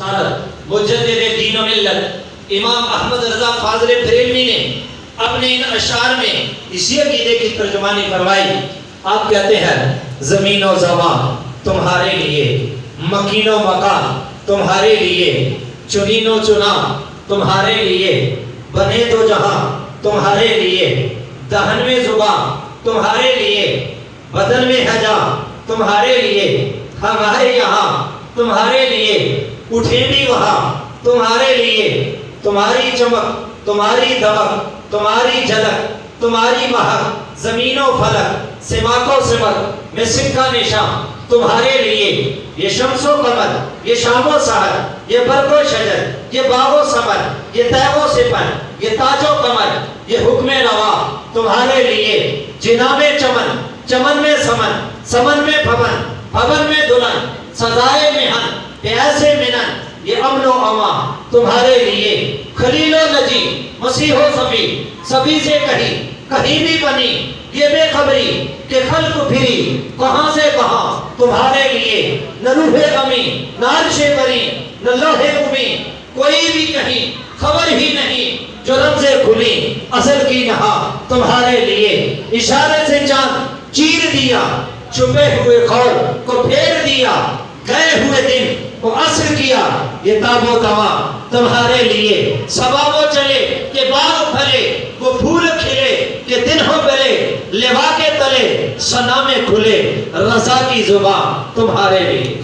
سعادت مجدد دین و ملت امام احمد رضا فاضل بریلوی نے اپنے ان اشعار میں اسی عقیدے کی ترجمانی فرمائی. آپ کہتے ہیں زمین و زمان تمہارے لیے، مکین و مکان تمہارے لیے، چنین و چنا تمہارے لیے، بنے دو جہاں تمہارے لیے، دہن میں زبان تمہارے لیے، بدن میں حجا تمہارے لیے، ہمارے یہاں تمہارے لیے، اٹھے بھی وہاں تمہارے لیے، تمہاری چمک تمہاری دمک تمہاری جھلک تمہاری مہک، زمین و فلک سماک و سمک میں سکہ نشان تمہارے لیے. یہ شمس و قمر، یہ شام و سحر، یہ برگ و شجر، یہ باغ و ثمر، یہ طیب و سپر، یہ تاج و قمر، یہ حکم روا تمہارے لیے. جناب چمن، چمن میں سمن، سمن میں بھون، بھون میں دلہن، سزائے مہن ایسے منن، یہ امن و امان تمہارے لیے. خلیل و نجی، مسیح و صفی، سبھی سے کہیں بھی بنی یہ بے خبری کہ خلق پھری کہاں سے کہاں تمہارے لیے. نہ روح امی نہ عرش بری نہ لوح امی، کوئی بھی کہیں خبر ہی نہیں جو رمز کھلی اصل کی نہا تمہارے لیے. اشارے سے چاند چیر دیا، چھپے ہوئے خور کو پھیر دیا، گئے ہوئے دن کو عصر کیا، یہ تاب و توا تمہارے لیے. صبا وہ چلے کہ باغ پھلے، وہ پھول کھلے کہ دن ہو گلے، لوا کے تلے سنا میں کھلے، رضا کی زبان تمہارے لیے.